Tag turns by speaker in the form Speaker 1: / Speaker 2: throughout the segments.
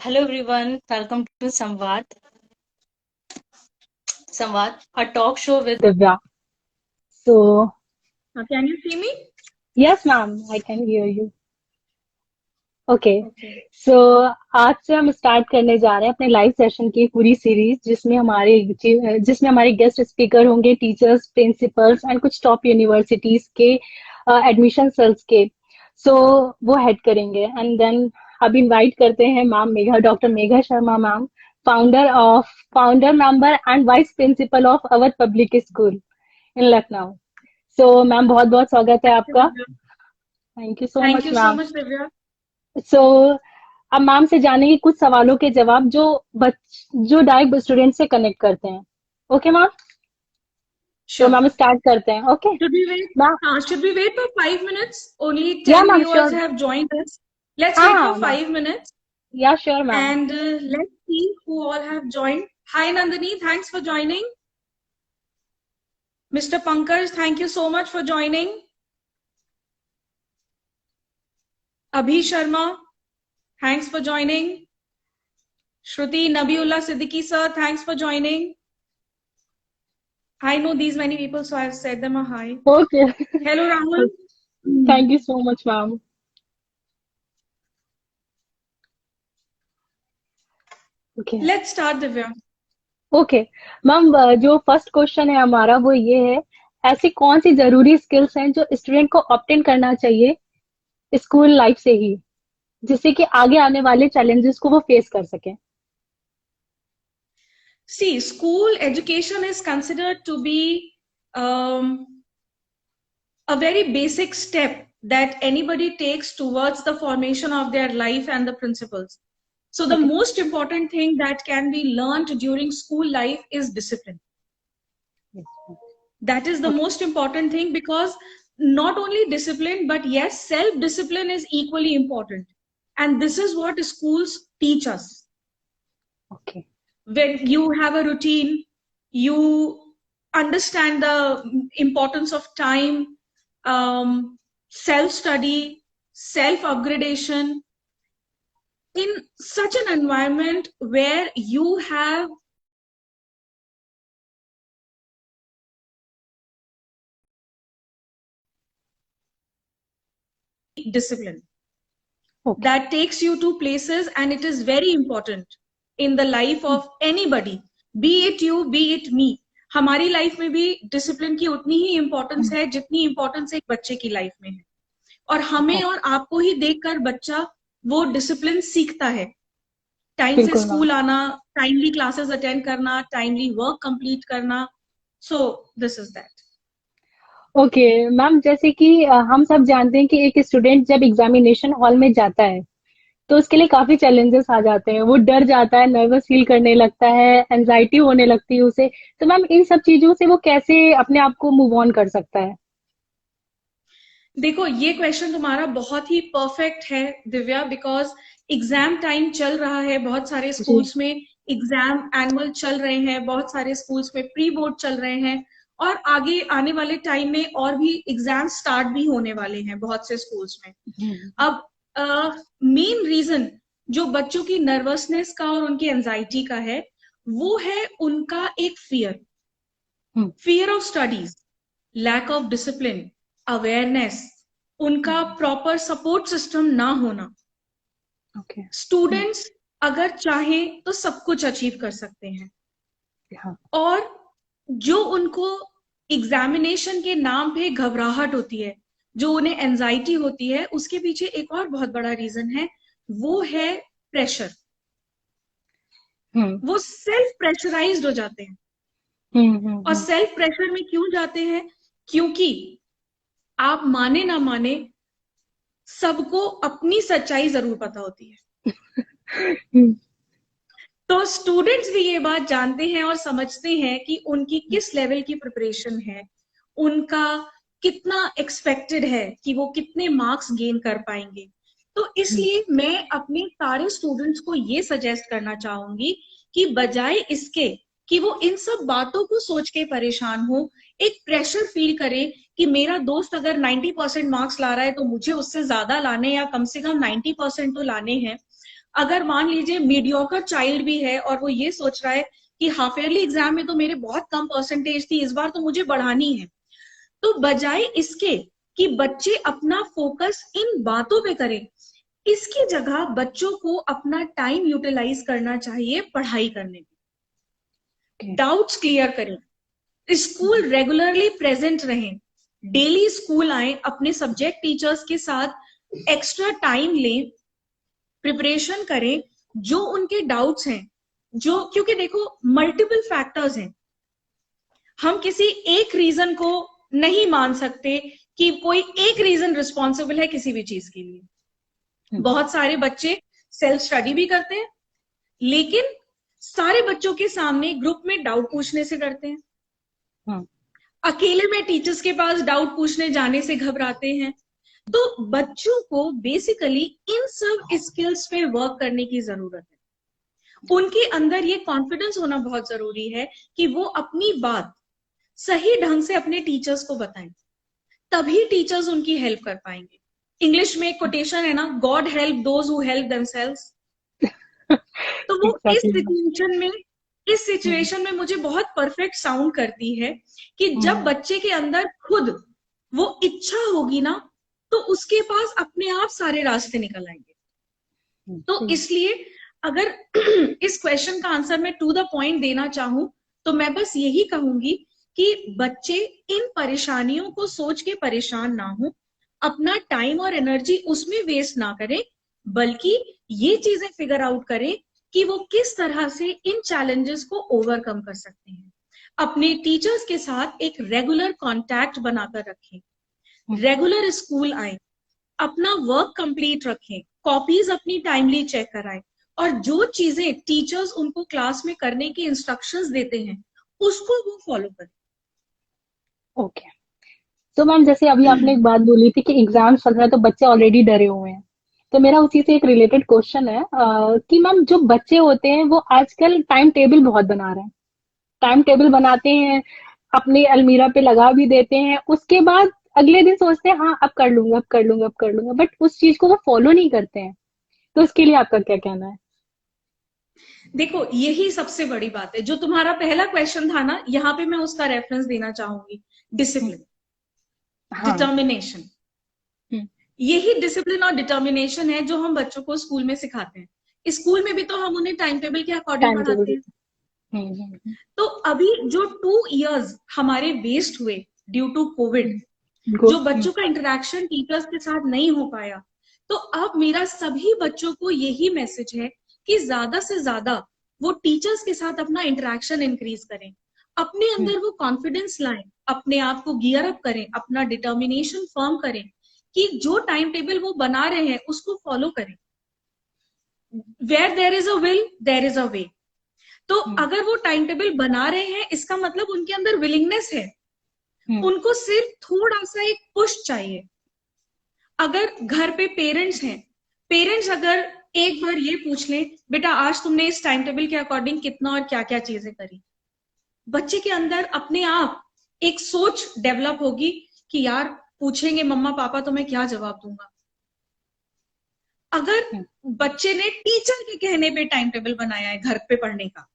Speaker 1: Hello everyone, welcome to Samvad, a talk show with
Speaker 2: Divya. So,
Speaker 1: Can you see me?
Speaker 2: yes, ma'am, I can hear you. Okay
Speaker 1: Okay.
Speaker 2: सो आज से हम start करने जा रहे हैं अपने लाइव सेशन की पूरी सीरीज जिसमें हमारे गेस्ट स्पीकर होंगे टीचर्स प्रिंसिपल्स एंड कुछ टॉप यूनिवर्सिटीज के एडमिशन सेल्स के सो वो हेड करेंगे एंड देन अब इनवाइट करते हैं ma'am Megha doctor Megha Sharma ma'am founder member and vice principle of our public school in Lucknow. So ma'am बहुत बहुत स्वागत है
Speaker 1: Thank you,
Speaker 2: आपका।
Speaker 1: Divya.
Speaker 2: Thank you so
Speaker 1: Thank
Speaker 2: much
Speaker 1: you so
Speaker 2: ma'am.
Speaker 1: much, Divya.
Speaker 2: सो अब ma'am से जानेंगे कुछ सवालों के जवाब जो डायरेक्ट स्टूडेंट से कनेक्ट करते हैं। ओके मैम, तो
Speaker 1: Sure.
Speaker 2: मैम स्टार्ट करते हैं। Okay
Speaker 1: Should we wait?
Speaker 2: Ma'am.
Speaker 1: Should we wait for 5 minutes? Only
Speaker 2: या
Speaker 1: 10
Speaker 2: ma'am
Speaker 1: viewers
Speaker 2: sure.
Speaker 1: have joined us. Let's
Speaker 2: हाँ
Speaker 1: wait for
Speaker 2: हाँ मैम।
Speaker 1: 5 minutes
Speaker 2: या sure ma'am.
Speaker 1: and let's see who all have joined. Hi Nandini, thanks for joining. Mr. Pankaj, thank you so much for joining. Abhi Sharma, thanks for joining. Shruti Nabiullah Siddiqui sir, thanks for joining. I know these many people, so I've said them a hi.
Speaker 2: Okay
Speaker 1: Hello, Rahul.
Speaker 2: Thank you so much ma'am. Okay
Speaker 1: Let's start, Divya.
Speaker 2: Okay ma'am, जो first question है हमारा वो ये है, ऐसी कौन सी जरूरी skills हैं जो स्टूडेंट को ऑप्टेन करना चाहिए स्कूल लाइफ से ही, जिससे कि आगे आने वाले चैलेंजेस को वो फेस कर सके।
Speaker 1: See, school education is considered to be a very basic step that anybody takes towards the formation of their life and the principles. So, the
Speaker 2: okay
Speaker 1: most important thing that can be learned during school life is discipline. That is the
Speaker 2: okay
Speaker 1: most important thing because not only discipline, but yes, self discipline is equally important. And this is what schools teach us.
Speaker 2: Okay
Speaker 1: When you have a routine, you understand the importance of time, self study, self upgradation in such an environment where you have discipline
Speaker 2: okay
Speaker 1: that takes you to places, and it is very important in the life of anybody, be it you, be it me. हमारी life में भी discipline की उतनी ही importance है जितनी importance एक बच्चे की लाइफ में है, और हमें और आपको ही देखकर बच्चा वो डिसिप्लिन सीखता है। टाइम से
Speaker 2: बिल्कुल मैम।
Speaker 1: स्कूल आना, टाइमली क्लासेस अटेंड करना, टाइमली वर्क कंप्लीट करना, so this is that.
Speaker 2: Okay ma'am, जैसे कि हम सब जानते हैं कि एक स्टूडेंट जब एग्जामिनेशन हॉल में जाता है तो उसके लिए काफी चैलेंजेस आ जाते हैं, वो डर जाता है, नर्वस फील करने लगता है, एंजाइटी होने लगती है उसे। तो मैम इन सब चीजों से वो कैसे अपने आप को मूव ऑन कर सकता है।
Speaker 1: देखो, ये क्वेश्चन तुम्हारा बहुत ही परफेक्ट है दिव्या, बिकॉज एग्जाम टाइम चल रहा है, बहुत सारे
Speaker 2: जी।
Speaker 1: स्कूल्स में एग्जाम एनुअल चल रहे हैं, बहुत सारे स्कूल्स में प्री बोर्ड चल रहे हैं, और आगे आने वाले टाइम में और भी एग्जाम स्टार्ट भी होने वाले हैं बहुत से स्कूल्स में।
Speaker 2: हम्म
Speaker 1: अब मेन रीजन जो बच्चों की नर्वसनेस का और उनकी एंजाइटी का है, वो है उनका एक fear,
Speaker 2: hmm
Speaker 1: fear of studies, lack of discipline, awareness, उनका प्रॉपर सपोर्ट सिस्टम ना होना।
Speaker 2: ओके।
Speaker 1: स्टूडेंट्स अगर चाहें तो सब कुछ अचीव कर सकते हैं,
Speaker 2: हाँ।
Speaker 1: और जो उनको एग्जामिनेशन के नाम पे घबराहट होती है, जो उन्हें एंजाइटी होती है, उसके पीछे एक और बहुत बड़ा रीजन है, वो है प्रेशर।
Speaker 2: हम्म
Speaker 1: वो सेल्फ प्रेशराइज्ड हो जाते हैं। और
Speaker 2: हम्म।
Speaker 1: सेल्फ प्रेशर में क्यों जाते हैं? क्योंकि आप माने ना माने, सबको अपनी सच्चाई जरूर पता होती है।
Speaker 2: हम्म,
Speaker 1: तो स्टूडेंट्स भी ये बात जानते हैं और समझते हैं कि उनकी किस लेवल की प्रिपरेशन है, उनका कितना एक्सपेक्टेड है कि वो कितने मार्क्स गेन कर पाएंगे। तो इसलिए मैं अपने सारे स्टूडेंट्स को ये सजेस्ट करना चाहूंगी कि बजाय इसके कि वो इन सब बातों को सोच के परेशान हो, एक प्रेशर फील करे कि मेरा दोस्त अगर 90% मार्क्स ला रहा है तो मुझे उससे ज्यादा लाने, या कम से कम 90% तो लाने हैं। अगर मान लीजिए मीडियोकर चाइल्ड भी है और वो ये सोच रहा है कि हाफ ईयरली एग्जाम में तो मेरे बहुत कम परसेंटेज थी, इस बार तो मुझे बढ़ानी है, तो बजाय इसके कि बच्चे अपना फोकस इन बातों पे करें, इसकी जगह बच्चों को अपना टाइम यूटिलाइज करना चाहिए पढ़ाई करने में। डाउट्स क्लियर करें, स्कूल रेगुलरली प्रेजेंट रहें, डेली स्कूल आए, अपने सब्जेक्ट टीचर्स के साथ एक्स्ट्रा टाइम लें, प्रिपरेशन करें, जो उनके डाउट्स हैं, जो, क्योंकि देखो मल्टीपल फैक्टर्स हैं, हम किसी एक रीजन को नहीं मान सकते कि कोई एक रीजन रिस्पॉन्सिबल है किसी भी चीज के लिए। बहुत सारे बच्चे सेल्फ स्टडी भी करते हैं, लेकिन सारे बच्चों के सामने ग्रुप में डाउट पूछने से करते हैं, अकेले में टीचर्स के पास डाउट पूछने जाने से घबराते हैं। तो बच्चों को बेसिकली इन सब स्किल्स पे वर्क करने की जरूरत है। उनके अंदर ये कॉन्फिडेंस होना बहुत जरूरी है कि वो अपनी बात सही ढंग से अपने टीचर्स को बताएं, तभी टीचर्स उनकी हेल्प कर पाएंगे। इंग्लिश में एक कोटेशन है ना, God help those who help themselves. तो वो इस सिचुएशन में मुझे बहुत परफेक्ट साउंड करती है कि जब बच्चे के अंदर खुद वो इच्छा होगी ना, तो उसके पास अपने आप सारे रास्ते निकल आएंगे। तो इसलिए अगर इस क्वेश्चन का आंसर मैं टू द पॉइंट देना चाहूं, तो मैं बस यही कहूंगी कि बच्चे इन परेशानियों को सोच के परेशान ना हो, अपना टाइम और एनर्जी उसमें वेस्ट ना करें, बल्कि ये चीजें फिगर आउट करें कि वो किस तरह से इन चैलेंजेस को ओवरकम कर सकते हैं। अपने टीचर्स के साथ एक रेगुलर कांटेक्ट बनाकर रखें, रेगुलर स्कूल आए, अपना वर्क कंप्लीट रखें, कॉपीज अपनी टाइमली चेक कराएं, और जो चीजें टीचर्स उनको क्लास में करने की इंस्ट्रक्शंस देते हैं उसको वो फॉलो करें।
Speaker 2: ओके, तो मैम जैसे अभी आपने एक बात बोली थी कि एग्जाम चल रहा है तो बच्चे ऑलरेडी डरे हुए हैं, तो मेरा उसी से एक रिलेटेड क्वेश्चन है कि मैम जो बच्चे होते हैं वो आजकल टाइम टेबल बहुत बना रहे हैं, टाइम टेबल बनाते हैं, अपनी अलमीरा पे लगा भी देते हैं, उसके बाद अगले दिन सोचते हैं हाँ अब कर लूंगा अब कर लूंगा अब कर लूंगा, बट उस चीज को वो फॉलो नहीं करते हैं। तो इसके लिए आपका क्या कहना है?
Speaker 1: देखो यही सबसे बड़ी बात है, जो तुम्हारा पहला क्वेश्चन था ना, यहाँ पे मैं उसका रेफरेंस देना चाहूंगी, डिसिप्लिन, डिटर्मिनेशन। यही डिसिप्लिन और डिटर्मिनेशन है जो हम बच्चों को स्कूल में सिखाते हैं। स्कूल में भी तो हम उन्हें टाइम टेबल के अकॉर्डिंग पढ़ाते हैं। तो अभी जो 2 इयर्स हमारे वेस्ट हुए ड्यू टू कोविड, जो बच्चों का इंटरेक्शन टीचर्स के साथ नहीं हो पाया, तो अब मेरा सभी बच्चों को यही मैसेज है कि ज्यादा से ज्यादा वो टीचर्स के साथ अपना इंटरेक्शन इंक्रीज करें, अपने अंदर वो कॉन्फिडेंस लाएं, अपने आप को गियर अप करें, अपना डिटर्मिनेशन फर्म करें कि जो टाइम टेबल वो बना रहे हैं उसको फॉलो करें। Where there is a will there is a way. तो अगर वो टाइम टेबल बना रहे हैं, इसका मतलब उनके अंदर विलिंगनेस है, उनको सिर्फ थोड़ा सा एक पुश चाहिए। अगर घर पे पेरेंट्स हैं, पेरेंट्स अगर एक बार ये पूछ ले, बेटा आज तुमने इस टाइम टेबल के अकॉर्डिंग कितना और क्या क्या चीजें करी, बच्चे के अंदर अपने आप एक सोच डेवलप होगी कि यार पूछेंगे मम्मा पापा तो मैं क्या जवाब दूंगा। अगर बच्चे ने टीचर के कहने पे टाइम टेबल बनाया है घर पे पढ़ने का,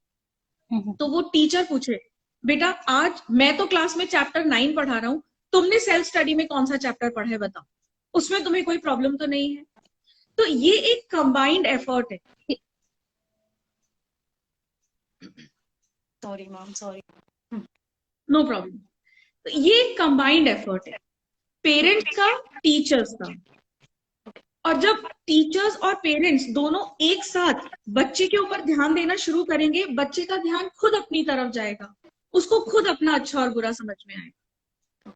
Speaker 1: तो वो टीचर पूछे, बेटा आज मैं तो क्लास में चैप्टर 9 पढ़ा रहा हूं, तुमने सेल्फ स्टडी में कौन सा चैप्टर पढ़ा है बताओ, उसमें तुम्हें कोई प्रॉब्लम तो नहीं है। तो ये एक कंबाइंड एफर्ट है। Sorry ma'am, sorry, no problem. तो ये एक कंबाइंड एफर्ट है, पेरेंट्स का, टीचर्स का। और जब टीचर्स और पेरेंट्स दोनों एक साथ बच्चे के ऊपर ध्यान देना शुरू करेंगे, बच्चे का ध्यान खुद अपनी तरफ जाएगा, उसको खुद अपना अच्छा और बुरा समझ में आएगा।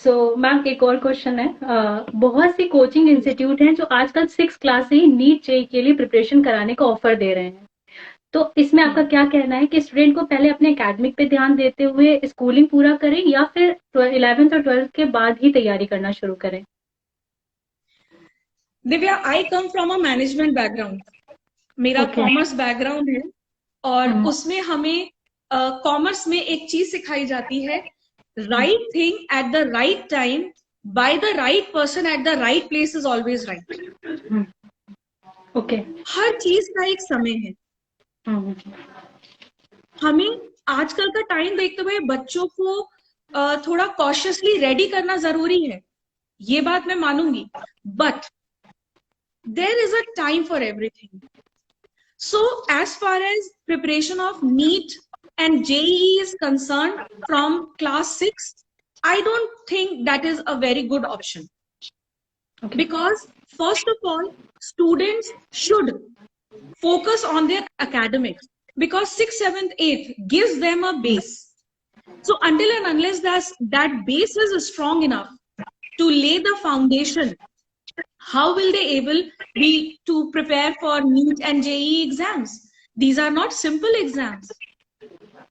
Speaker 2: सो मैम एक और क्वेश्चन है, बहुत सी कोचिंग इंस्टीट्यूट हैं जो आजकल 6 क्लास से ही नीट जेईई के लिए प्रिपरेशन कराने का ऑफर दे रहे हैं, तो इसमें आपका क्या कहना है कि स्टूडेंट को पहले अपने एकेडमिक पे ध्यान देते हुए स्कूलिंग पूरा करें या फिर 11th और 12th के बाद ही तैयारी करना शुरू करें?
Speaker 1: Divya, I come from a management background, मेरा कॉमर्स बैकग्राउंड है, और उसमें हमें कॉमर्स में एक चीज सिखाई जाती है, right thing at the right time by the right person at the right place is always right.
Speaker 2: Okay.
Speaker 1: हर चीज का एक समय है।
Speaker 2: हम्म।
Speaker 1: हमें आजकल का टाइम देखते हुए बच्चों को थोड़ा कॉशियसली रेडी करना जरूरी है, ये बात मैं मानूंगी, but there is a time for everything. So, as far as preparation of NEET and JEE is concerned from class 6, I don't think that is a very good option.
Speaker 2: Okay.
Speaker 1: Because, first of all, students should focus on their academics. Because 6th, 7th, 8th gives them a base. So, until and unless that base is strong enough to lay the foundation, how will they able be to prepare for NEET and JEE exams? These are not simple exams.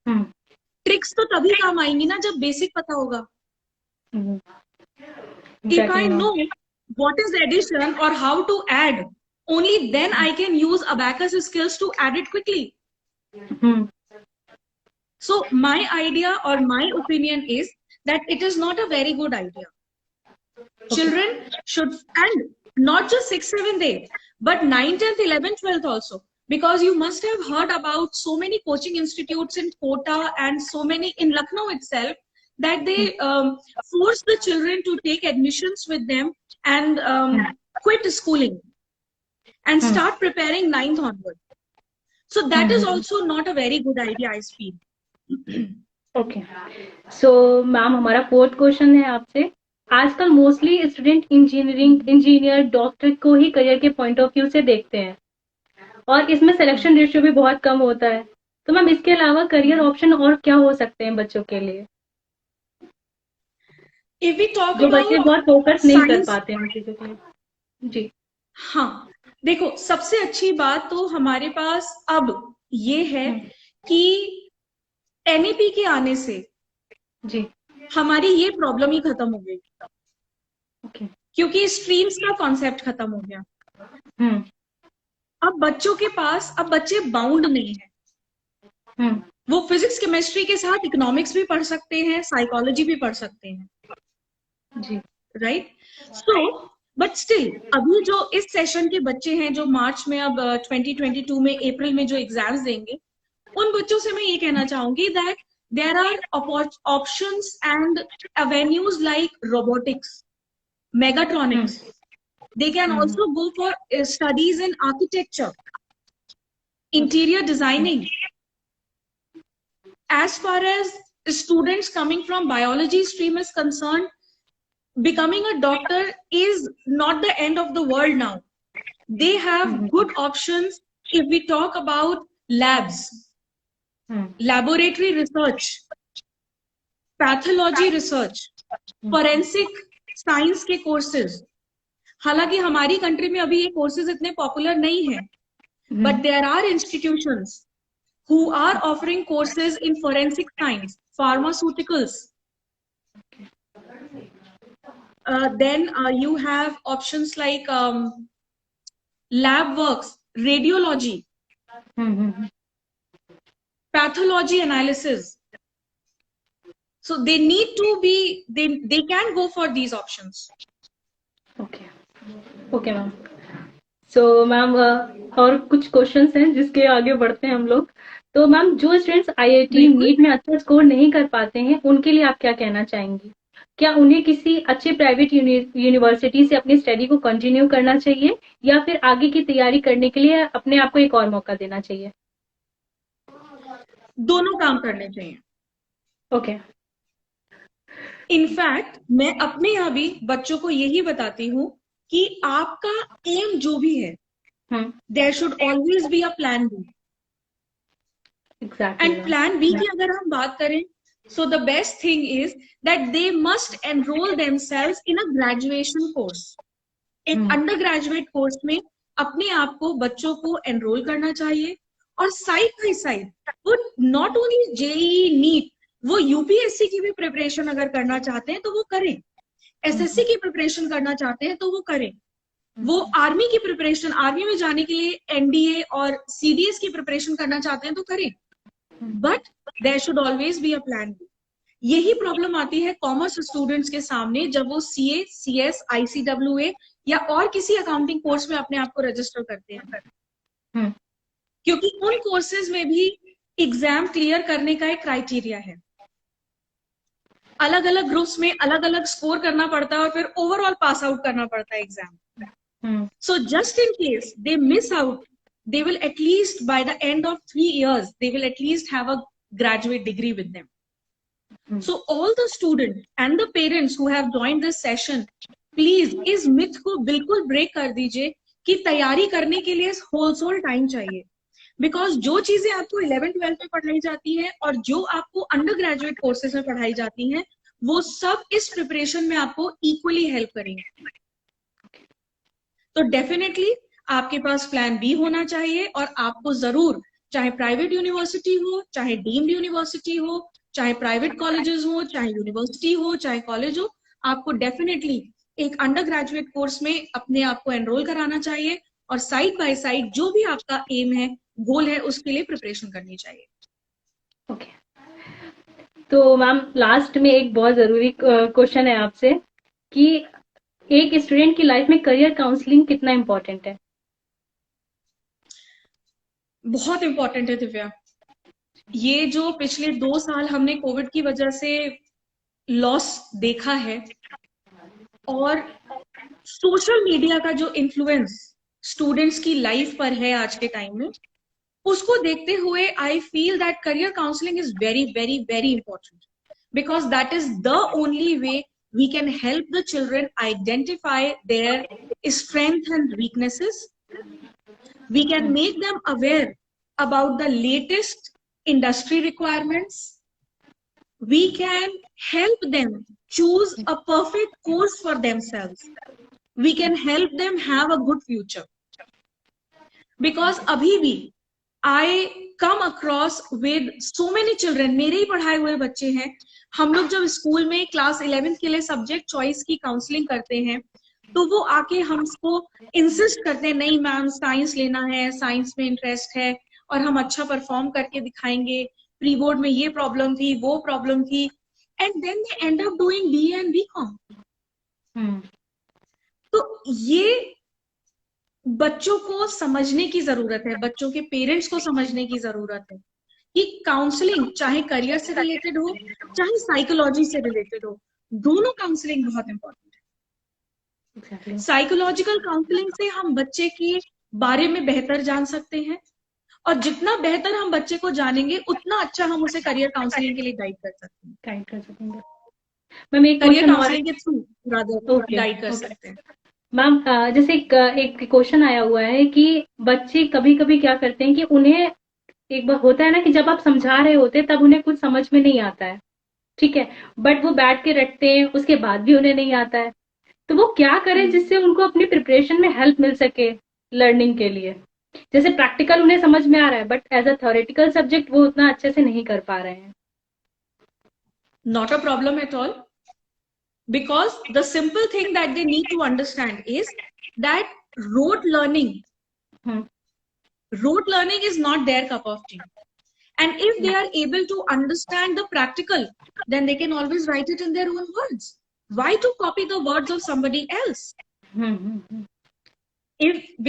Speaker 1: Tricks तो तभी काम आएंगी ना जब basic पता होगा. If I know what is addition or how to add, only then I can use abacus skills to add it quickly. So my idea or my opinion is that it is not a very good idea. Children should, and not just 6th, 7th, 8th, but 9th, 10th, 11th, 12th also. Because you must have heard about so many coaching institutes in Kota and so many in Lucknow itself, that they force the children to take admissions with them and quit schooling and start preparing 9th onward. So that is also not a very good idea, I feel.
Speaker 2: Okay, so ma'am हमारा 4th question है आपसे. आजकल mostly student engineer, doctor को ही career के point of view से देखते हैं और इसमें सिलेक्शन रेशियो भी बहुत कम होता है. तो मैम इसके अलावा करियर ऑप्शन और क्या हो सकते हैं बच्चों के लिए,
Speaker 1: If we talk
Speaker 2: जो बच्चे बहुत फोकस नहीं कर
Speaker 1: science,
Speaker 2: पाते हैं चीजों के लिए? जी
Speaker 1: हाँ, देखो सबसे अच्छी बात तो हमारे पास अब ये है कि एनईपी के आने से
Speaker 2: जी
Speaker 1: हमारी ये प्रॉब्लम ही खत्म हो गई. क्योंकि स्ट्रीम्स का कॉन्सेप्ट खत्म हो गया. अब बच्चों के पास, अब बच्चे बाउंड नहीं है. वो फिजिक्स केमिस्ट्री के साथ इकोनॉमिक्स भी पढ़ सकते हैं, साइकोलॉजी भी पढ़ सकते हैं
Speaker 2: जी.
Speaker 1: राइट. सो बट स्टिल अभी जो इस सेशन के बच्चे हैं जो मार्च में अब 2022 में अप्रैल में जो एग्जाम्स देंगे, उन बच्चों से मैं ये कहना चाहूंगी that there are options and avenues like robotics, megatronics. They can also go for studies in architecture, interior designing. As far as students coming from biology stream is concerned, becoming a doctor is not the end of the world now. They have good options if we talk about labs, laboratory research, pathology research, forensic science के courses. हालांकि हमारी country में अभी ये courses इतने popular नहीं है, but there are institutions who are offering courses in forensic science, pharmaceuticals. Then you have options like lab works, radiology, pathology analysis. So they need to be, they can go for these options.
Speaker 2: Okay ma'am. So ma'am और कुछ questions हैं जिसके आगे बढ़ते हैं हम लोग. तो मैम जो स्टूडेंट्स आईआईटी नीट में अच्छा स्कोर नहीं कर पाते हैं उनके लिए आप क्या कहना चाहेंगी? क्या उन्हें किसी अच्छे प्राइवेट यूनिवर्सिटी से अपनी स्टडी को कंटिन्यू करना चाहिए या फिर आगे की तैयारी करने के लिए अपने आप को एक और मौका देना चाहिए?
Speaker 1: दोनों काम करने चाहिए.
Speaker 2: ओके.
Speaker 1: इनफैक्ट मैं अपने यहाँ भी बच्चों को यही बताती हूँ कि आपका एम जो भी है, there should always be a plan B. And plan B की अगर हम बात करें, so the best thing is that they must enrol themselves in a graduation course. एक अंडर ग्रेजुएट कोर्स में अपने आप को, बच्चों को एनरोल करना चाहिए. और साइड बाई साइड वो नॉट ओनली जेईई नीट, वो यूपीएससी की भी प्रिपरेशन अगर करना चाहते हैं तो वो करें, एसएससी की प्रिपरेशन करना चाहते हैं तो वो करें, वो आर्मी की प्रिपरेशन, आर्मी में जाने के लिए एनडीए और सीडीएस की प्रिपरेशन करना चाहते हैं तो करें. But there should always be a plan B. यही प्रॉब्लम आती है कॉमर्स स्टूडेंट्स के सामने जब वो सीए, सीएस, आईसीडब्ल्यूए या और किसी अकाउंटिंग कोर्स में अपने आप को रजिस्टर करते हैं, क्योंकि उन कोर्सेज में भी एग्जाम क्लियर करने का एक क्राइटेरिया है। अलग अलग ग्रुप्स में अलग अलग स्कोर करना पड़ता है और फिर ओवरऑल पास आउट करना पड़ता है exam. So just in case they miss out, they will at least by the end of 3 years they will at least have a graduate degree with them. So all the students and the parents who have joined this session, please इस myth को बिल्कुल break कर दीजिए कि तैयारी करने के लिए whole टाइम चाहिए। बिकॉज जो चीजें आपको 11th-12th में पढ़ाई जाती है और जो आपको अंडर ग्रेजुएट कोर्सेज में पढ़ाई जाती हैं, वो सब इस प्रिपरेशन में आपको इक्वली हेल्प करेंगे। तो डेफिनेटली आपके पास प्लान बी होना चाहिए और आपको जरूर, चाहे प्राइवेट यूनिवर्सिटी हो, चाहे डीम्ड यूनिवर्सिटी हो, चाहे प्राइवेट कॉलेजेस हो, चाहे यूनिवर्सिटी हो, चाहे कॉलेज हो, आपको डेफिनेटली एक अंडर ग्रेजुएट कोर्स में अपने आप को एनरोल कराना चाहिए और साइड बाय साइड जो भी आपका एम है, गोल है, उसके लिए प्रिपरेशन करनी चाहिए।
Speaker 2: ओके, तो मैम लास्ट में एक बहुत जरूरी क्वेश्चन है आपसे कि एक स्टूडेंट की लाइफ में करियर काउंसलिंग कितना इम्पोर्टेंट है?
Speaker 1: बहुत इंपॉर्टेंट है दिव्या। ये जो पिछले 2 साल हमने कोविड की वजह से लॉस देखा है और सोशल मीडिया का जो इन्फ्लुएंस स्टूडेंट्स की लाइफ पर है आज के टाइम में, उसको देखते हुए I feel that career counselling is very very very important, because that is the only way we can help the children identify their strengths and weaknesses. We can make them aware about the latest industry requirements. We can help them choose a perfect course for themselves. We can help them have a good future. Because abhi bhi I come across with so many children, मेरे ही पढ़ाए हुए बच्चे हैं। हम लोग जब school में class 11th के लिए सब्जेक्ट चॉइस की काउंसलिंग करते हैं, तो वो आके हमको इंसिस्ट करते हैं, नहीं मैम साइंस लेना है, साइंस में इंटरेस्ट है और हम अच्छा परफॉर्म करके दिखाएंगे, प्री बोर्ड में ये प्रॉब्लम थी, वो प्रॉब्लम थी, and then they end up doing BA and BCom। तो ये बच्चों को समझने की जरूरत है, बच्चों के पेरेंट्स को समझने की जरूरत है कि काउंसलिंग चाहे करियर से रिलेटेड हो, चाहे साइकोलॉजी से रिलेटेड हो, दोनों काउंसलिंग बहुत इंपॉर्टेंट है। साइकोलॉजिकल काउंसलिंग से हम बच्चे के बारे में बेहतर जान सकते हैं और जितना बेहतर हम बच्चे को जानेंगे उतना अच्छा हम उसे करियर काउंसलिंग के लिए गाइड कर सकते हैं। करियर काउंसलिंग के थ्रू गाइड कर सकते हैं।
Speaker 2: मैम जैसे एक क्वेश्चन आया हुआ है कि बच्चे कभी कभी क्या करते हैं कि उन्हें एक बार होता है ना कि जब आप समझा रहे होते तब उन्हें कुछ समझ में नहीं आता है, ठीक है, बट वो बैठ के रटते हैं, उसके बाद भी उन्हें नहीं आता है, तो वो क्या करें जिससे उनको अपनी प्रिपरेशन में हेल्प मिल सके लर्निंग के लिए? जैसे प्रैक्टिकल उन्हें समझ में आ रहा है but as a theoretical subject वो उतना अच्छे से नहीं कर पा रहे हैं।
Speaker 1: Not a problem at all, because the simple thing that they need to understand is that rote learning is not their cup of tea, and if they are able to understand the practical, then they can always write it in their own words. Why to copy the words of somebody else?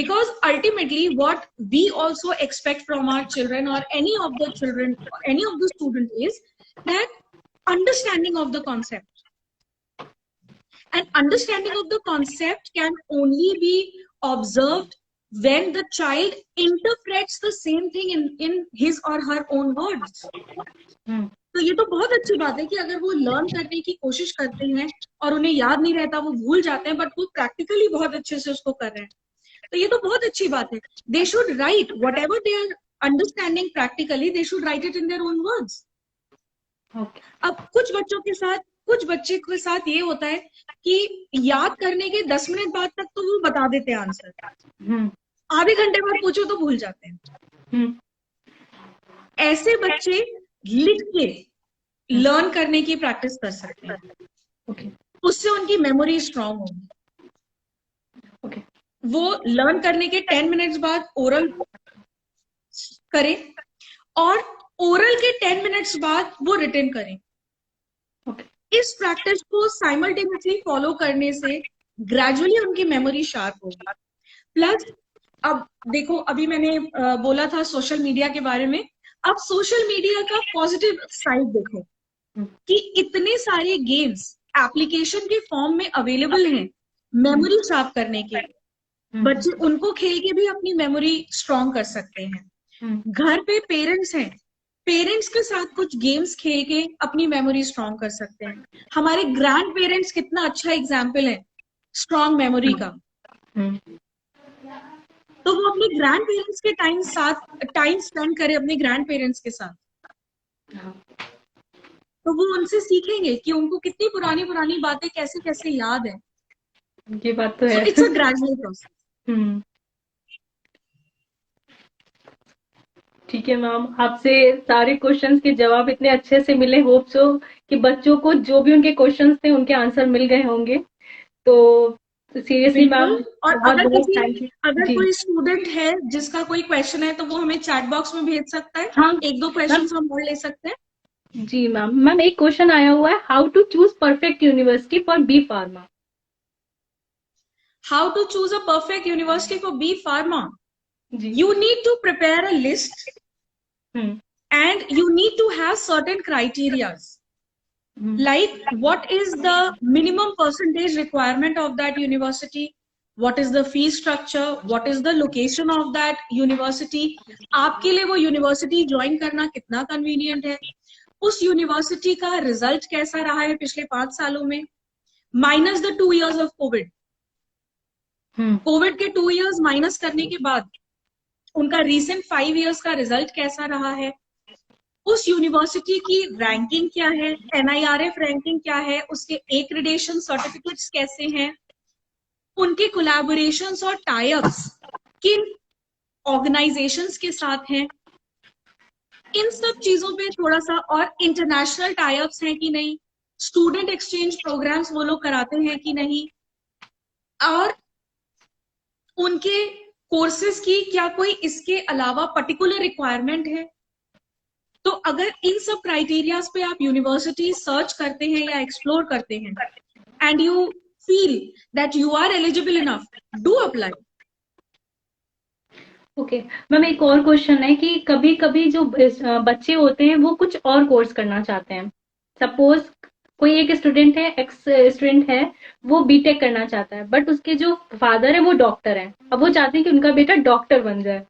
Speaker 1: Because ultimately what we also expect from our children or any of the children, any of the student, is that understanding of the concept. And understanding of the concept can only be observed when the child interprets the same thing in his or her own words. तो ये तो बहुत अच्छी बात है कि अगर वो लर्न करने की कोशिश करते हैं और उन्हें याद नहीं रहता, वो भूल जाते हैं, बट वो प्रैक्टिकली बहुत अच्छे से उसको कर रहे हैं, तो ये तो बहुत अच्छी बात है। They should write whatever they are understanding practically, they should write it in their own words. अब कुछ बच्चे के साथ ये होता है कि याद करने के 10 मिनट बाद तक तो वो बता देते हैं आंसर, आधे घंटे बाद पूछो तो भूल जाते हैं। ऐसे बच्चे लिख के लर्न करने की प्रैक्टिस कर सकते हैं, उससे उनकी मेमोरी स्ट्रांग होगी। वो लर्न करने के 10 मिनट्स बाद ओरल करें और ओरल के 10 मिनट्स बाद वो रिटन करें। इस प्रैक्टिस को साइमल्टेनियसली फॉलो करने से ग्रेजुअली उनकी मेमोरी शार्प होगी। प्लस अब देखो, अभी मैंने बोला था सोशल मीडिया के बारे में, अब सोशल मीडिया का पॉजिटिव साइड देखो कि इतने सारे गेम्स एप्लीकेशन के फॉर्म में अवेलेबल हैं मेमोरी शार्प करने के लिए। बच्चे उनको खेल के भी अपनी मेमोरी स्ट्रॉन्ग कर सकते हैं। घर पे पेरेंट्स हैं, पेरेंट्स के साथ कुछ गेम्स खेल के अपनी मेमोरी स्ट्रॉन्ग कर सकते हैं। हमारे ग्रैंड पेरेंट्स कितना अच्छा एग्जाम्पल है स्ट्रॉन्ग मेमोरी का। तो वो अपने ग्रैंड पेरेंट्स के टाइम स्पेंड करे अपने ग्रैंड पेरेंट्स के साथ, तो वो उनसे सीखेंगे कि उनको कितनी पुरानी पुरानी बातें कैसे कैसे याद है।
Speaker 2: ये बात तो है।
Speaker 1: It's a gradual process.
Speaker 2: ठीक है मैम, आपसे सारे क्वेश्चंस के जवाब इतने अच्छे से मिले, होप सो कि बच्चों को जो भी उनके क्वेश्चंस थे उनके आंसर मिल गए होंगे। तो सीरियसली मैम
Speaker 1: और
Speaker 2: बहुत बहुत थैंक यू
Speaker 1: अगर
Speaker 2: जी।
Speaker 1: कोई स्टूडेंट है जिसका कोई क्वेश्चन है तो वो हमें चैट बॉक्स में भेज सकता है।
Speaker 2: हाँ
Speaker 1: एक दो
Speaker 2: मैम।
Speaker 1: क्वेश्चन हम और ले सकते हैं।
Speaker 2: जी मैम, एक क्वेश्चन आया हुआ है, how to choose perfect university for B pharma.
Speaker 1: How to choose a perfect university for B pharma?
Speaker 2: जी।
Speaker 1: You need to prepare a list and you need to have certain criteria. Like, what is the minimum percentage requirement of that university? What is the fee structure? What is the location of that university? आपके लिए वो university join करना कितना convenient है? उस university का result कैसा रहा है पिछले 5 सालों में, minus the 2 years of Covid. Covid के 2 years माइनस करने के बाद उनका रीसेंट 5 years का रिजल्ट कैसा रहा है, उस यूनिवर्सिटी की रैंकिंग क्या है, NIRF रैंकिंग क्या है, उसके एक्रेडिटेशन सर्टिफिकेट्स कैसे हैं, उनके कोलैबोरेशंस और टाइप्स किन ऑर्गेनाइजेशंस के साथ हैं, इन सब चीजों पे थोड़ा सा, और इंटरनेशनल टाइप्स हैं कि नहीं, स्टूडेंट एक्सचेंज प्रोग्राम्स वो लोग कराते हैं कि नहीं, और उनके कोर्सेज की क्या कोई इसके अलावा पर्टिकुलर रिक्वायरमेंट है। तो अगर इन सब क्राइटेरियाज पे आप यूनिवर्सिटी सर्च करते हैं या एक्सप्लोर करते हैं and you feel that you are eligible enough, do apply.
Speaker 2: Okay ma'am, एक और क्वेश्चन है कि कभी कभी जो बच्चे होते हैं वो कुछ और कोर्स करना चाहते हैं। सपोज कोई एक स्टूडेंट है, एक्स स्टूडेंट है, वो बीटेक करना चाहता है, बट उसके जो फादर है वो डॉक्टर है। अब वो चाहते हैं कि उनका बेटा डॉक्टर बन जाए।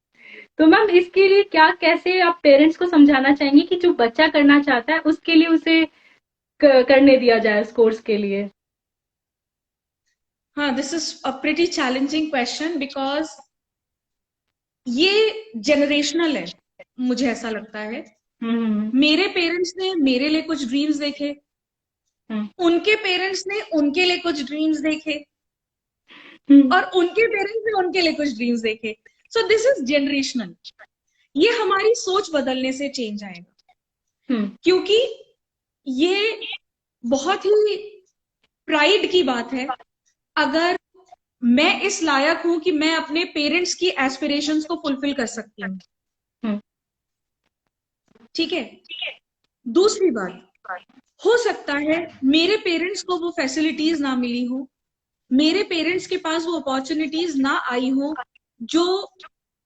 Speaker 2: तो मैम इसके लिए क्या, कैसे आप पेरेंट्स को समझाना चाहेंगे कि जो बच्चा करना चाहता है उसके लिए उसे करने दिया जाए उस कोर्स के लिए?
Speaker 1: हाँ, this is a pretty challenging question because ये जनरेशनल है, मुझे ऐसा लगता है। मेरे पेरेंट्स ने मेरे लिए कुछ ड्रीम्स देखे, उनके पेरेंट्स ने उनके लिए कुछ ड्रीम्स देखे, और उनके पेरेंट्स ने उनके लिए कुछ ड्रीम्स देखे। So this is generational. ये हमारी सोच बदलने से चेंज आएगा, क्योंकि ये बहुत ही प्राइड की बात है अगर मैं इस लायक हूं कि मैं अपने पेरेंट्स की एस्पिरेशंस को फुलफिल कर सकती हूँ। ठीक है। दूसरी बात, हो सकता है मेरे पेरेंट्स को वो फैसिलिटीज ना मिली हो, मेरे पेरेंट्स के पास वो अपॉर्चुनिटीज ना आई हो जो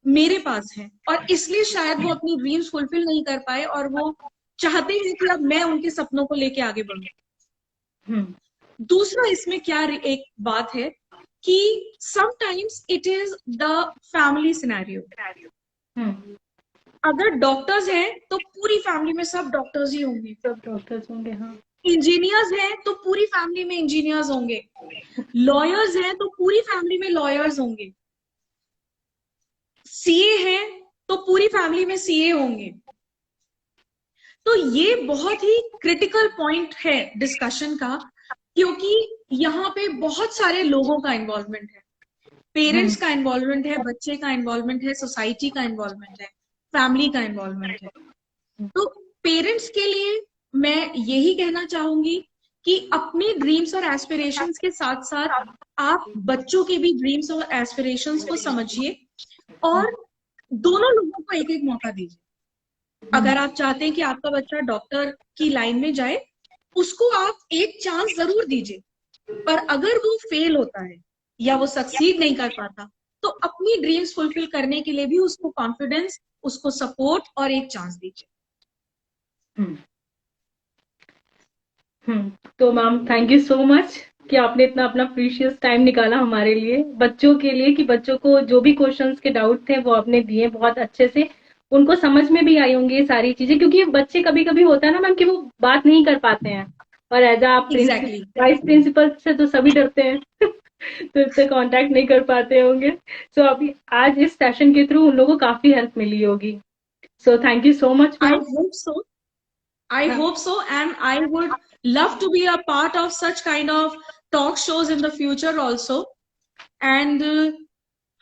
Speaker 1: मेरे पास है, और इसलिए शायद वो अपनी ड्रीम्स फुलफिल नहीं कर पाए और वो चाहते हैं कि अब मैं उनके सपनों को लेके आगे बढ़ूं। दूसरा इसमें क्या एक बात है कि sometimes it is the family scenario. अगर डॉक्टर्स हैं तो पूरी फैमिली में सब डॉक्टर्स ही होंगे,
Speaker 2: सब डॉक्टर्स होंगे। हाँ।
Speaker 1: इंजीनियर्स हैं तो पूरी फैमिली में इंजीनियर्स होंगे, लॉयर्स हैं तो पूरी फैमिली में लॉयर्स होंगे, सीए हैं तो पूरी फैमिली में सीए होंगे। तो ये बहुत ही क्रिटिकल पॉइंट है डिस्कशन का, क्योंकि यहाँ पे बहुत सारे लोगों का इन्वॉल्वमेंट है, पेरेंट्स का इन्वॉल्वमेंट है, बच्चे का इन्वॉल्वमेंट है, सोसाइटी का इन्वॉल्वमेंट है, फैमिली का इन्वॉल्वमेंट है। तो पेरेंट्स के लिए मैं यही कहना चाहूंगी कि अपने ड्रीम्स और एस्पिरेशंस के साथ साथ आप बच्चों के भी ड्रीम्स और एस्पिरेशंस को समझिए और दोनों लोगों को एक एक मौका दीजिए। अगर आप चाहते हैं कि आपका बच्चा डॉक्टर की लाइन में जाए, उसको आप एक चांस जरूर दीजिए, पर अगर वो फेल होता है या वो सक्सीड नहीं कर पाता, तो अपनी ड्रीम्स फुलफिल करने के लिए भी उसको कॉन्फिडेंस, उसको सपोर्ट और एक चांस दीजिए।
Speaker 2: हम्म। तो ma'am thank you so much कि आपने इतना अपना प्रीशियस टाइम निकाला हमारे लिए, बच्चों के लिए, कि बच्चों को जो भी क्वेश्चंस के डाउट थे वो आपने दिए बहुत अच्छे से, उनको समझ में भी आई होंगी ये सारी चीजें, क्योंकि बच्चे कभी कभी होता है ना मैम कि वो बात नहीं कर पाते हैं, और एज आप
Speaker 1: एग्जैक्टली।
Speaker 2: वाइस प्रिंसिपल से तो सभी डरते हैं तो इससे कांटेक्ट नहीं कर पाते होंगे। सो अभी आज इस सेशन के थ्रू उन लोगों को काफी हेल्प मिली होगी। So thank you so much
Speaker 1: I
Speaker 2: ma'am.
Speaker 1: Hope so, I hope so, and I would love to be a part of such kind of talk shows in the future also. And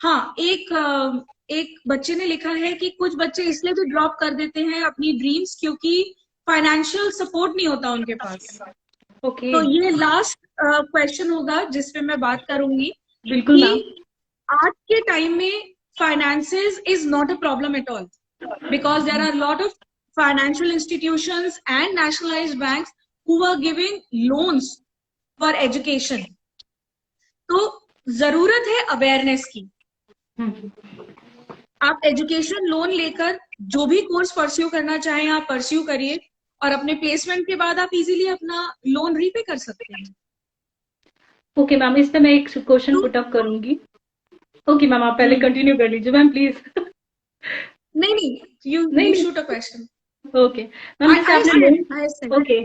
Speaker 1: हाँ, एक बच्चे ने लिखा है कि कुछ बच्चे इसलिए भी ड्रॉप कर देते हैं अपनी ड्रीम्स क्योंकि फाइनेंशियल सपोर्ट नहीं होता उनके पास।
Speaker 2: ओके।
Speaker 1: तो ये लास्ट क्वेश्चन होगा जिस पे मैं बात करूंगी
Speaker 2: बिल्कुल
Speaker 1: कि
Speaker 2: मैम।
Speaker 1: आज के टाइम में finances is not a problem at all, because there are a lot of financial institutions and nationalized banks who are giving loans for education. तो जरूरत है अवेयरनेस की। आप एजुकेशन लोन लेकर जो भी कोर्स परस्यू करना चाहें आप परस्यू करिए, और अपने प्लेसमेंट के बाद आप इजीली अपना लोन रीपे कर सकते हैं।
Speaker 2: ओके मैम, इस पे मैं एक क्वेश्चन
Speaker 1: तो
Speaker 2: पुट अप करूंगी। ओके मैम, आप पहले कंटिन्यू कर लीजिए मैम प्लीज।
Speaker 1: नहीं नहीं, यू
Speaker 2: नहीं
Speaker 1: यू
Speaker 2: नहीं।
Speaker 1: Shoot a question.
Speaker 2: Okay ma'am, जैसे
Speaker 1: आई
Speaker 2: आपने
Speaker 1: said
Speaker 2: loan,
Speaker 1: I said
Speaker 2: okay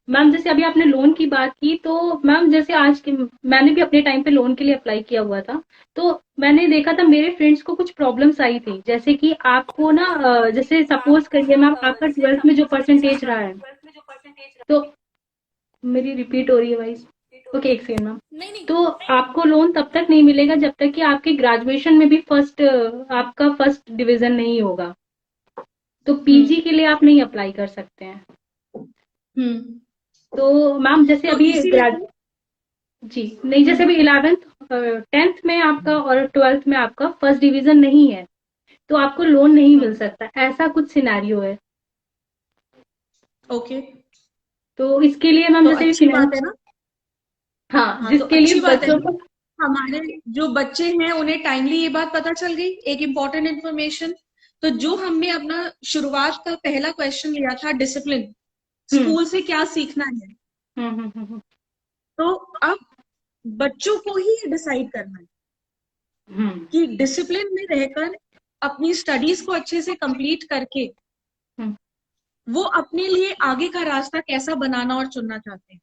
Speaker 2: ma'am, जैसे अभी आपने लोन की बात की, तो मैम जैसे आज के, मैंने भी अपने टाइम पे लोन के लिए अप्लाई किया हुआ था, तो मैंने देखा था मेरे फ्रेंड्स को कुछ प्रॉब्लम्स आई थी, जैसे कि आपको ना जैसे सपोज करिए मैम आपका 12th में जो परसेंटेज रहा है, तो मेरी रिपीट हो रही है वाइस। ओके एक सेकंड मैम।
Speaker 1: नहीं नहीं।
Speaker 2: तो आपको लोन तब तक नहीं मिलेगा जब तक कि आपके ग्रेजुएशन में भी आपका फर्स्ट डिवीजन नहीं होगा, तो पीजी के लिए आप नहीं अप्लाई कर सकते हैं।
Speaker 1: हम्म।
Speaker 2: तो मैम जैसे
Speaker 1: तो
Speaker 2: अभी
Speaker 1: इसीलिए
Speaker 2: जी नहीं, जैसे अभी 11th 10th में आपका और 12th में आपका फर्स्ट डिवीजन नहीं है, तो आपको लोन नहीं मिल सकता, ऐसा कुछ सिनेरियो है।
Speaker 1: ओके,
Speaker 2: तो इसके लिए मैम
Speaker 1: तो
Speaker 2: जैसे
Speaker 1: अच्छी बात है
Speaker 2: फिनेंस,
Speaker 1: ना।
Speaker 2: हाँ,
Speaker 1: हाँ, तो
Speaker 2: जिसके लिए
Speaker 1: अच्छी बात है
Speaker 2: बच्चों
Speaker 1: कि
Speaker 2: को,
Speaker 1: हमारे जो बच्चे हैं उन्हें टाइमली ये बात पता चल गई, एक इम्पॉर्टेंट इन्फॉर्मेशन। तो जो हमने अपना शुरुआत का पहला क्वेश्चन लिया था, डिसिप्लिन,
Speaker 2: हम्म
Speaker 1: स्कूल से क्या सीखना है,
Speaker 2: हम्म।
Speaker 1: तो अब बच्चों को ही डिसाइड करना है
Speaker 2: हम्म
Speaker 1: कि डिसिप्लिन में रहकर अपनी स्टडीज को अच्छे से कंप्लीट करके
Speaker 2: हम्म
Speaker 1: वो अपने लिए आगे का रास्ता कैसा बनाना और चुनना चाहते हैं।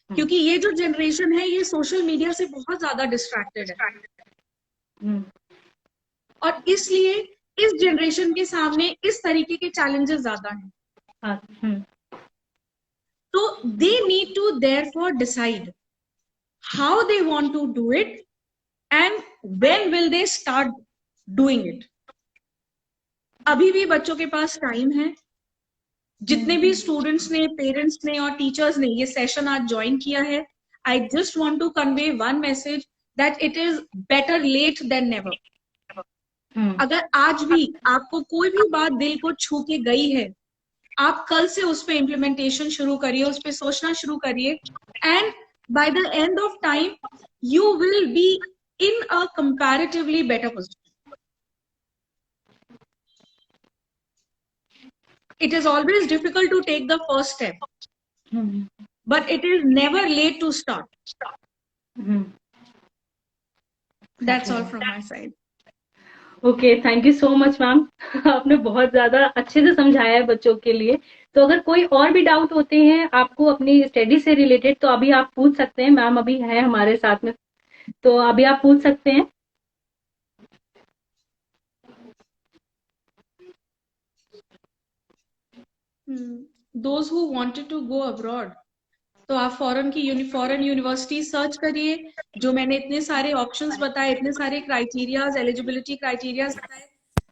Speaker 2: हम्म
Speaker 1: क्योंकि ये जो जनरेशन है ये सोशल मीडिया से बहुत ज्यादा डिस्ट्रैक्टेड है,
Speaker 2: हम्म
Speaker 1: और इसलिए इस जनरेशन के सामने इस तरीके के चैलेंजेस ज्यादा हैं।
Speaker 2: हाँ,
Speaker 1: तो they need to therefore decide how they want to do it and when will they start doing it. अभी भी बच्चों के पास टाइम है। जितने भी स्टूडेंट्स ने, पेरेंट्स ने और टीचर्स ने ये सेशन आज ज्वाइन किया है, I just want to convey one message that it is better late than never. अगर आज भी आपको कोई भी बात दिल को छू के गई है, आप कल से उस पर इम्प्लीमेंटेशन शुरू करिए, उस पर सोचना शुरू करिए, and by the end of time you will be in a comparatively better position. It is always difficult to take the first step, but it is never late to start. That's all from my side.
Speaker 2: Okay thank you so much ma'am. आपने बहुत ज्यादा अच्छे से समझाया है बच्चों के लिए। तो अगर कोई और भी डाउट होते हैं आपको अपनी स्टडी से रिलेटेड, तो अभी आप पूछ सकते हैं, मैम अभी है हमारे साथ में, तो अभी आप पूछ सकते हैं।
Speaker 1: Those who wanted to go abroad, तो आप फॉरेन यूनिवर्सिटी सर्च करिए। जो मैंने इतने सारे ऑप्शंस बताए, इतने सारे क्राइटेरियाज, एलिजिबिलिटी क्राइटेरियाज बताए,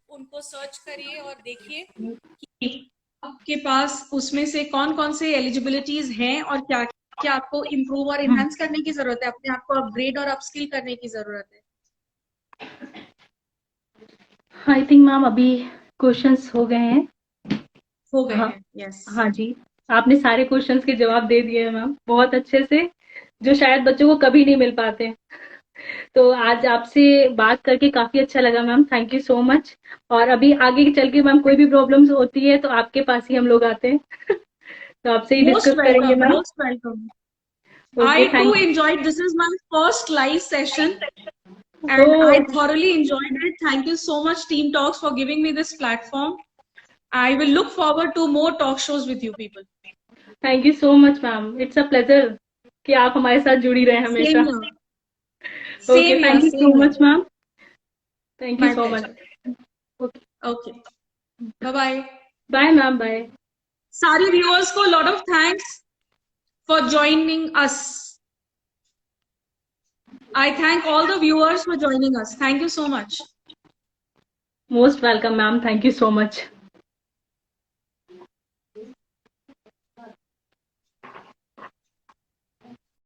Speaker 1: उनको सर्च करिए और देखिए कि आपके पास उसमें से कौन कौन से एलिजिबिलिटीज हैं और क्या क्या आपको इम्प्रूव और इनहेंस करने की जरूरत है, अपने आप को अपग्रेड और अपस्किल करने की जरूरत है।
Speaker 2: आई थिंक मैम अभी क्वेश्चंस हो गए हैं।
Speaker 1: हो गए
Speaker 2: हाँ
Speaker 1: हैं, यस।
Speaker 2: हाँ जी। आपने सारे क्वेश्चंस के जवाब दे दिए हैं मैम, बहुत अच्छे से, जो शायद बच्चों को कभी नहीं मिल पाते। तो आज आपसे बात करके काफी अच्छा लगा ma'am, thank you so much. और अभी आगे चल के मैम कोई भी प्रॉब्लम्स होती है तो आपके पास ही हम लोग आते हैं। तो आपसे ही डिस्कस
Speaker 1: Most
Speaker 2: करेंगे
Speaker 1: welcome,
Speaker 2: ma'am.
Speaker 1: most welcome.
Speaker 2: Okay,
Speaker 1: I too
Speaker 2: thank
Speaker 1: enjoyed. This is my first live session
Speaker 2: you.
Speaker 1: and I
Speaker 2: oh,
Speaker 1: thoroughly enjoyed it. Thank you so much, Team Talks, for giving me this platform. I will look forward to more talk shows with you people.
Speaker 2: Thank you so much ma'am, it's a pleasure कि आप हमारे साथ जुड़ी रहे
Speaker 1: Same
Speaker 2: हमेशा।
Speaker 1: here.
Speaker 2: Okay,
Speaker 1: Same here.
Speaker 2: Thank you so
Speaker 1: Same here.
Speaker 2: Much ma'am, thank you
Speaker 1: My
Speaker 2: so much.
Speaker 1: pleasure.
Speaker 2: Okay,
Speaker 1: Okay. Bye bye.
Speaker 2: Bye ma'am, bye.
Speaker 1: सारे viewers को lot of thanks for joining us. I thank all the viewers for joining us. Thank you so much.
Speaker 2: Most welcome ma'am, thank you so much.